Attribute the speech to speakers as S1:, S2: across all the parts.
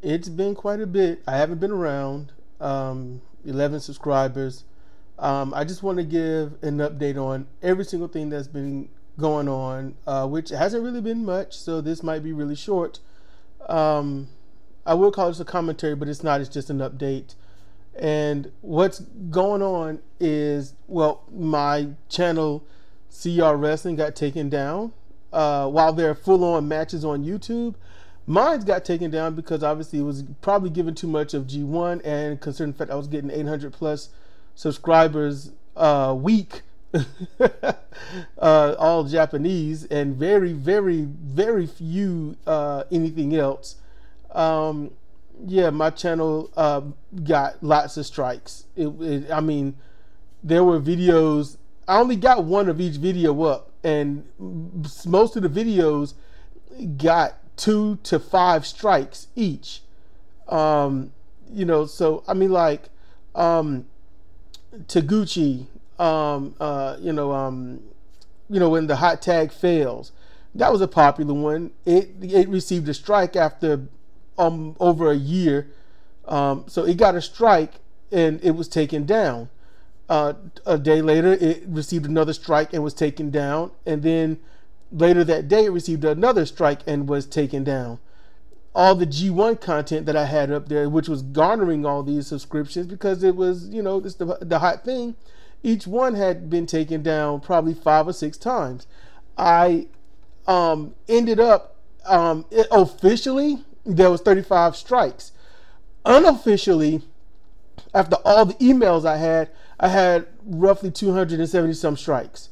S1: It's been quite a bit. I haven't been around. 11 subscribers. I just want to give an update on every single thing that's been going on, which hasn't really been much, so this might be really short. I will call this a commentary, but it's not. It's just an update. And what's going on is, well, my channel CR Wrestling got taken down. While there are full-on matches on YouTube, mine got taken down because obviously it was probably given too much of G1, and considering the fact I was getting 800 plus subscribers a week, all Japanese, and very, very, very few anything else. Yeah, my channel got lots of strikes. I mean, there were videos. I only got one of each video up, and most of the videos got 2 to 5 strikes each. You know, so I mean, like Taguchi, when the hot tag fails, that was a popular one. It received a strike after over a year, so it got a strike and it was taken down. A day later, it received another strike and was taken down, and then later that day, it received another strike and was taken down. All the G1 content that I had up there, which was garnering all these subscriptions because it was, you know, it's the hot thing, each one had been taken down probably 5 or 6 times. I ended up officially there was 35 strikes. Unofficially, after all the emails I had roughly 270 some strikes.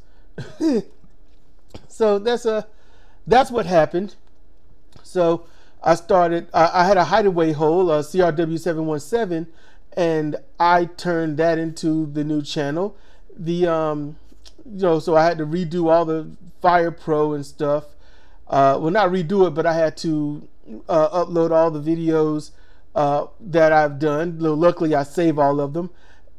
S1: So that's what happened. So I started. I had a hideaway hole, a CRW717, and I turned that into the new channel. So I had to redo all the Fire Pro and stuff. Well, not redo it, but I had to upload all the videos that I've done. Luckily, I save all of them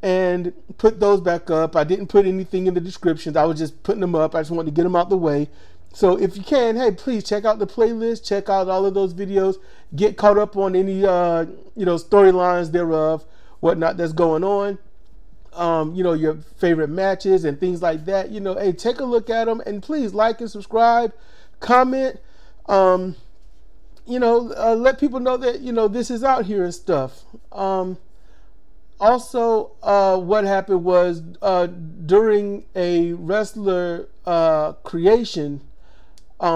S1: and put those back up. I didn't put anything in the descriptions. I was just putting them up. I just wanted to get them out the way. So if you can, hey, please check out the playlist, check out all of those videos, get caught up on any storylines thereof, whatnot that's going on, your favorite matches and things like that. Hey, take a look at them, and please like and subscribe, comment, let people know that this is out here and stuff. Also, what happened was during a wrestler creation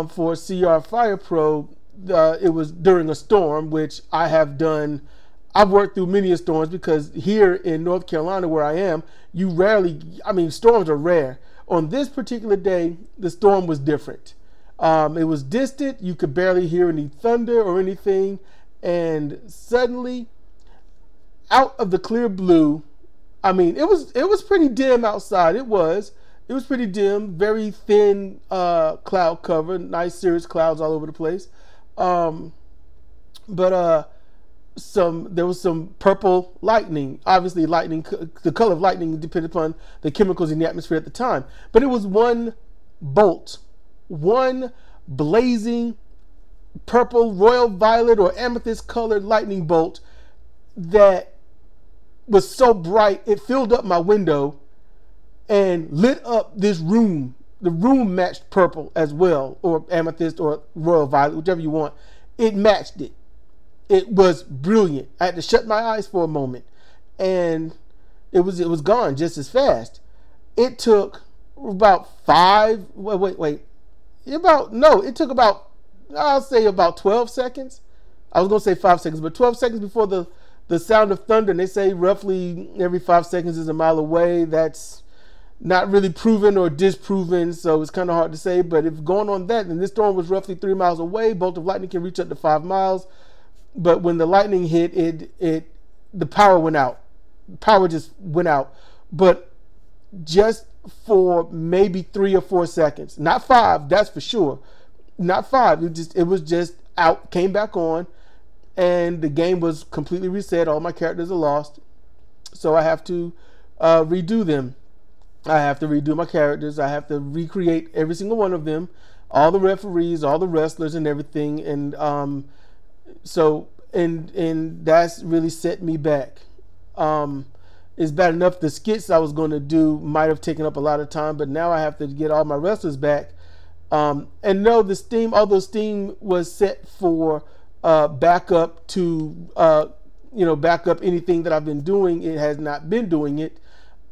S1: for CR Fire Pro, it was during a storm, which I have done. I've worked through many storms because here in North Carolina where I am, storms are rare. On this particular day, the storm was different. It was distant. You could barely hear any thunder or anything. And suddenly, out of the clear blue, it was pretty dim outside. It was pretty dim, very thin cloud cover, nice cirrus clouds all over the place. There was some purple lightning. Obviously, lightning, the color of lightning depended upon the chemicals in the atmosphere at the time. But it was one bolt, one blazing purple, royal violet, or amethyst colored lightning bolt that was so bright it filled up my window and lit up this room. The room matched purple as well, or amethyst, or royal violet, whichever you want. It matched it. It was brilliant. I had to shut my eyes for a moment, and it was gone just as fast. It took about it took about, I'll say about 12 seconds. I was gonna say 5 seconds, but 12 seconds before the sound of thunder. And they say roughly every 5 seconds is a mile away. That's not really proven or disproven, so it's kind of hard to say. But if going on that, and this storm was roughly 3 miles away, bolt of lightning can reach up to 5 miles. But when the lightning hit, the power went out. Power just went out. But just for maybe 3 or 4 seconds, not 5, that's for sure. Not 5. It was just out, came back on, and the game was completely reset. All my characters are lost, so I have to redo them. I have to redo my characters. I have to recreate every single one of them, all the referees, all the wrestlers, and everything. And so and that's really set me back. It's bad enough the skits I was going to do might have taken up a lot of time, but now I have to get all my wrestlers back. And no, the Steam, although Steam was set for backup to back up anything that I've been doing, it has not been doing it.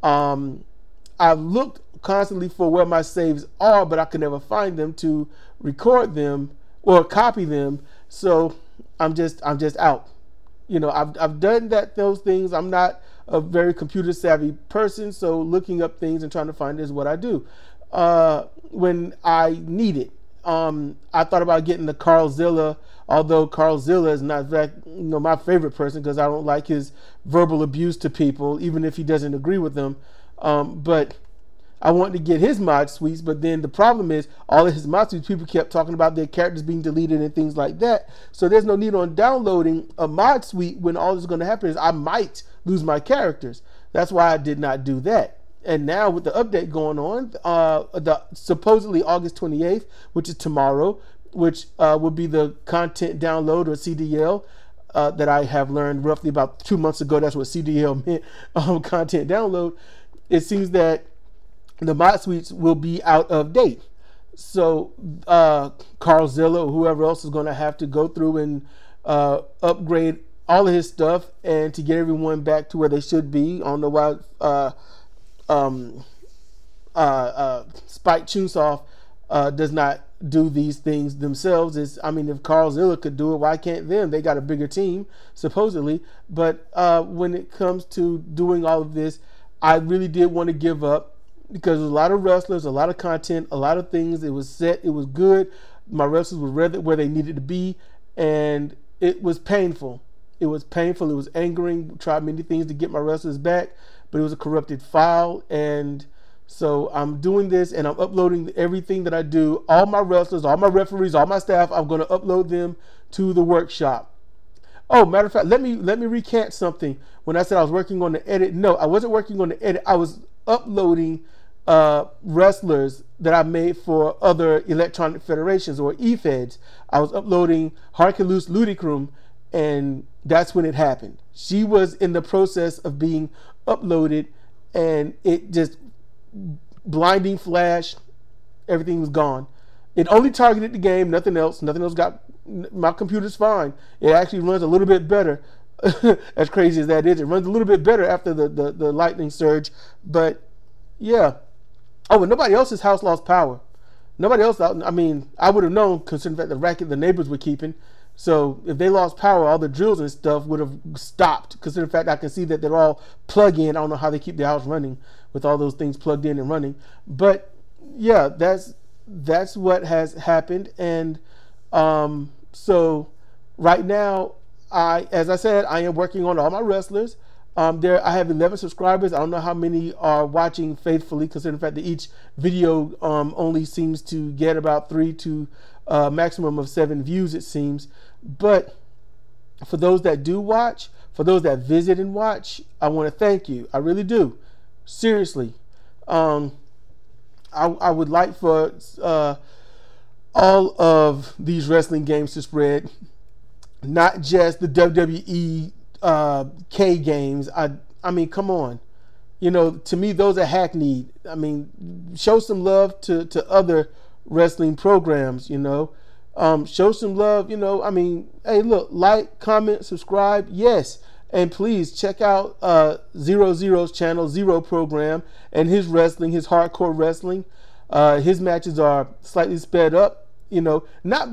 S1: I've looked constantly for where my saves are, but I can never find them to record them or copy them. So I'm just out. I've done those things. I'm not a very computer savvy person, so looking up things and trying to find it is what I do when I need it. I thought about getting the Carlzilla, although Carlzilla is not my favorite person because I don't like his verbal abuse to people, even if he doesn't agree with them. But I wanted to get his mod suites, but then the problem is all of his mod suites, people kept talking about their characters being deleted and things like that. So there's no need on downloading a mod suite when all that's going to happen is I might lose my characters. That's why I did not do that. And now with the update going on, the supposedly August 28th, which is tomorrow, which will be the content download or CDL that I have learned roughly about 2 months ago. That's what CDL meant, content download. It seems that the mod suites will be out of date. So Carlzilla or whoever else is going to have to go through and upgrade all of his stuff and to get everyone back to where they should be. I don't know why Spike Chunsoft does not do these things themselves. If Carlzilla could do it, why can't them? They got a bigger team, supposedly. But when it comes to doing all of this, I really did want to give up because there's a lot of wrestlers, a lot of content, a lot of things. It was set, it was good. My wrestlers were where they needed to be, and it was painful. It was painful. It was angering. Tried many things to get my wrestlers back, but it was a corrupted file. And so I'm doing this and I'm uploading everything that I do. All my wrestlers, all my referees, all my staff, I'm going to upload them to the workshop. Oh, matter of fact, let me recant something. When I said I was working on the edit, no, I wasn't working on the edit. I was uploading wrestlers that I made for other electronic federations or e-feds. I was uploading Harkelus Ludicrum, and that's when it happened. She was in the process of being uploaded, and it just blinding flash, everything was gone. It only targeted the game, nothing else. Nothing else got. My computer's fine. It actually runs a little bit better. As crazy as that is, it runs a little bit better after the lightning surge. But yeah. Oh, and nobody else's house lost power. Nobody else. I would have known considering the fact the racket the neighbors were keeping. So if they lost power, all the drills and stuff would have stopped. Considering the fact I can see that they're all plug in. I don't know how they keep their house running with all those things plugged in and running. But yeah, that's what has happened. And so right now, as I said, I am working on all my wrestlers. I have 11 subscribers. I don't know how many are watching faithfully, considering the fact that each video only seems to get about 3 to maximum of 7 views, it seems. But for those that do watch, for those that visit and watch, I want to thank you. I really do. Seriously. I would like for all of these wrestling games to spread, not just the WWE K games. I mean, come on. To me, those are hackneyed. I mean, show some love to other wrestling programs, show some love, hey, look, like, comment, subscribe. Yes. And please check out Zero's channel, Xero Program, and his wrestling, his hardcore wrestling. His matches are slightly sped up. Not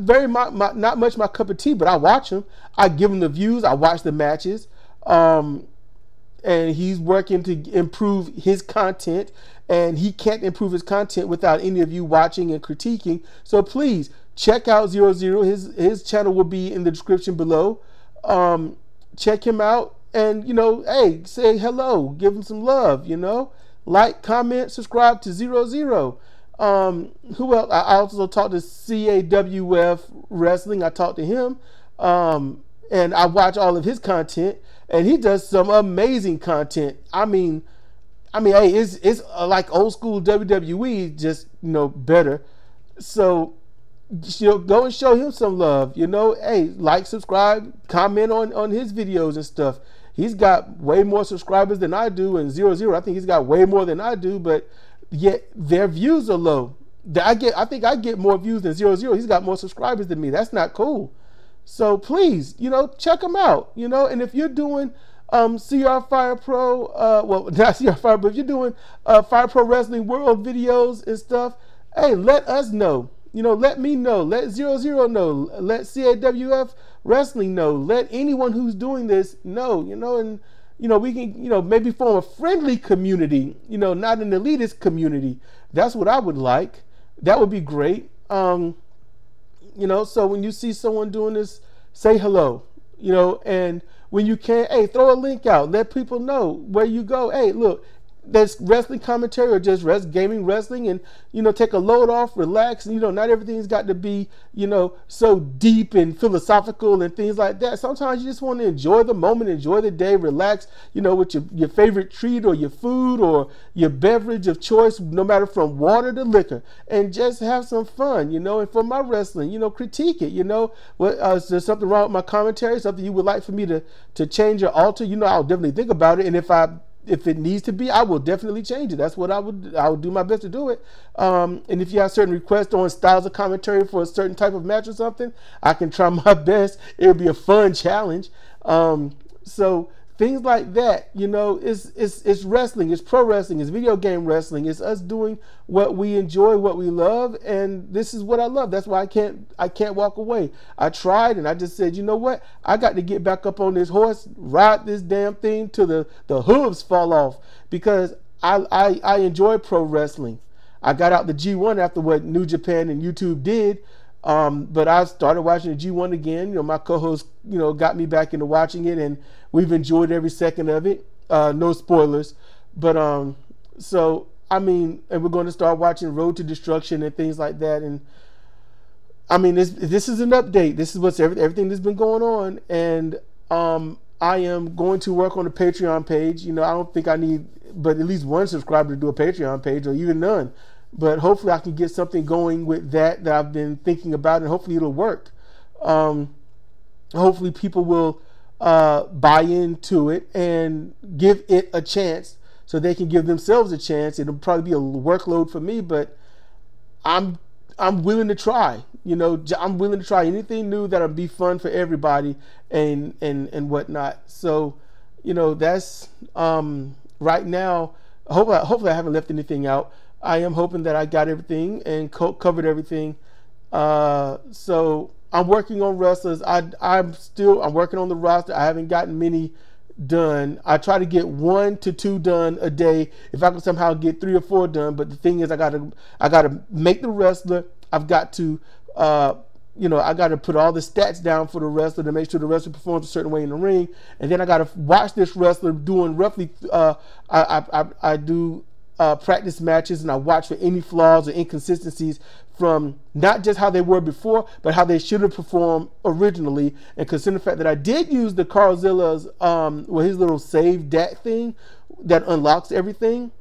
S1: much my cup of tea, but I watch them. I give him the views. I watch the matches. And he's working to improve his content, and he can't improve his content without any of you watching and critiquing. So please check out Zero. His channel will be in the description below. Check him out, and hey, say hello, give him some love. Like, comment, subscribe to Zero. Who else? I also talked to CAWF Wrestling. I talked to him, and I watch all of his content, and he does some amazing content. I mean, hey, it's like old school WWE, just better. So go and show him some love. Hey, like, subscribe, comment on his videos and stuff. He's got way more subscribers than I do, and Zero, I think he's got way more than I do, but yet their views are low. I think I get more views than Zero. He's got more subscribers than me. That's not cool. So please, check him out. And if you're doing CR Fire Pro, well, not CR Fire, but if you're doing Fire Pro Wrestling World videos and stuff, hey, let us know. Let me know. Let Zero know. Let CAWF Wrestling know. Let anyone who's doing this know. And we can maybe form a friendly community. Not an elitist community. That's what I would like. That would be great. So when you see someone doing this, say hello. And when you can, hey, throw a link out. Let people know where you go. Hey, look, there's wrestling commentary or just gaming wrestling, and take a load off, relax, and not everything's got to be so deep and philosophical and things like that. Sometimes you just want to enjoy the moment, enjoy the day, relax, with your favorite treat or your food or your beverage of choice, no matter from water to liquor, and just have some fun. And for my wrestling, critique it. Is there something wrong with my commentary, something you would like for me to change or alter? I'll definitely think about it, and if it needs to be, I will definitely change it. That's what I would do my best to do it. And if you have certain requests on styles of commentary for a certain type of match or something, I can try my best. It'll be a fun challenge. So things like that, it's wrestling, it's pro wrestling, it's video game wrestling, it's us doing what we enjoy, what we love, and this is what I love. That's why I can't walk away. I tried, and I just said, you know what? I got to get back up on this horse, ride this damn thing till the hooves fall off, because I enjoy pro wrestling. I got out the G1 after what New Japan and YouTube did. But I started watching the G1 again. My co-host, got me back into watching it, and we've enjoyed every second of it. No spoilers, but so and we're going to start watching Road to Destruction and things like that. And this is an update. This is what's everything that's been going on, and I am going to work on the Patreon page. I don't think I need but at least one subscriber to do a Patreon page, or even none. But hopefully I can get something going with that I've been thinking about, and hopefully it'll work. Hopefully people will buy into it and give it a chance, so they can give themselves a chance. It'll probably be a workload for me, but I'm willing to try. I'm willing to try anything new that'll be fun for everybody and whatnot. So, that's right now. Hopefully I haven't left anything out. I am hoping that I got everything and covered everything. So I'm working on wrestlers. I'm working on the roster. I haven't gotten many done. I try to get 1 to 2 done a day. If I can somehow get 3 or 4 done, but the thing is, I gotta make the wrestler. I've got to, I got to put all the stats down for the wrestler to make sure the wrestler performs a certain way in the ring, and then I got to watch this wrestler doing roughly. I do practice matches, and I watch for any flaws or inconsistencies from not just how they were before, but how they should have performed originally. And consider the fact that I did use the Carlzilla's his little save dat thing that unlocks everything.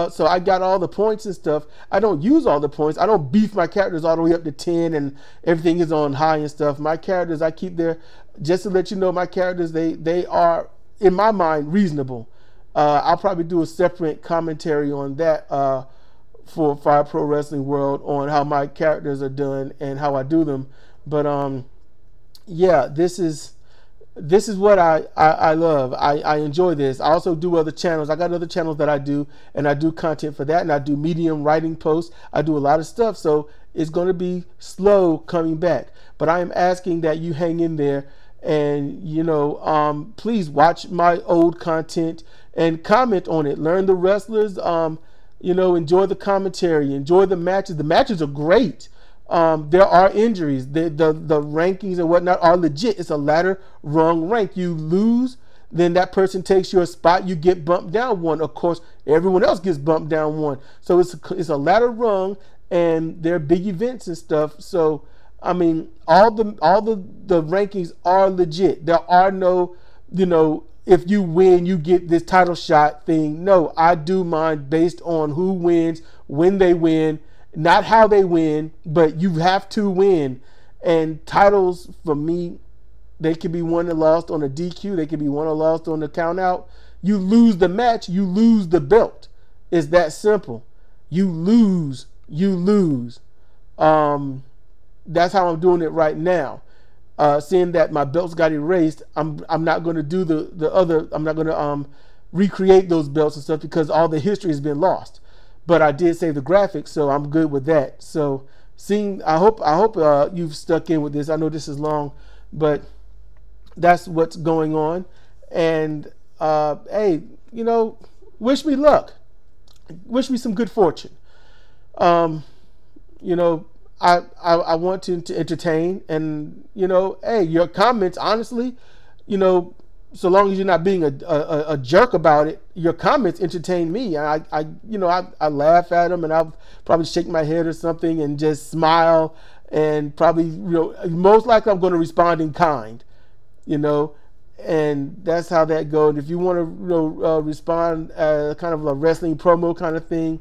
S1: So I got all the points and stuff. I don't use all the points. I don't beef my characters all the way up to 10 and everything is on high and stuff. My characters, I keep there, just to let you know, my characters, they are, in my mind, reasonable. I'll probably do a separate commentary on that for Fire Pro Wrestling World, on how my characters are done and how I do them. But yeah, this is what I love. I enjoy this. I also do other channels. I got other channels that I do, and I do content for that, and I do Medium writing posts. I do a lot of stuff, so it's going to be slow coming back. But I am asking that you hang in there, and please watch my old content and comment on it. Learn the wrestlers. Enjoy the commentary. Enjoy the matches. The matches are great. There are injuries. The rankings and whatnot are legit. It's a ladder rung rank. You lose, then that person takes your spot. You get bumped down 1. Of course, everyone else gets bumped down 1. So it's a ladder rung, and there are big events and stuff. So all the rankings are legit. There are no, if you win, you get this title shot thing. No, I do mine based on who wins, when they win, not how they win, but you have to win. And titles, for me, they can be won and lost on a DQ. They can be won or lost on the count out. You lose the match, you lose the belt. It's that simple. You lose, you lose. That's how I'm doing it right now. Seeing that my belts got erased, I'm not going to do the other. I'm not going to recreate those belts and stuff because all the history has been lost. But I did save the graphics, so I'm good with that. So I hope you've stuck in with this. I know this is long, but that's what's going on. And hey, you know, wish me luck. Wish me some good fortune. You know, I want to entertain, and you know, hey, your comments, honestly, you know, so long as you're not being a jerk about it, your comments entertain me. You know, I laugh at them, and I'll probably shake my head or something and just smile, and probably, you know, most likely I'm going to respond in kind, you know, and that's how that goes. If you want to, you know, respond kind of a wrestling promo kind of thing,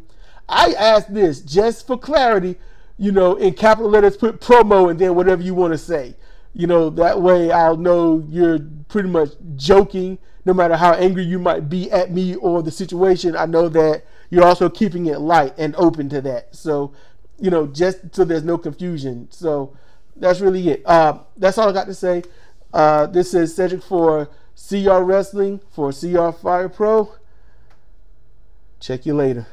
S1: I ask this just for clarity, you know, in capital letters, put promo and then whatever you want to say. You know, that way I'll know you're pretty much joking. No matter how angry you might be at me or the situation, I know that you're also keeping it light and open to that. So, you know, just so there's no confusion. So that's really it. That's all I got to say. This is Cedric for CR Wrestling, for CR Fire Pro. Check you later.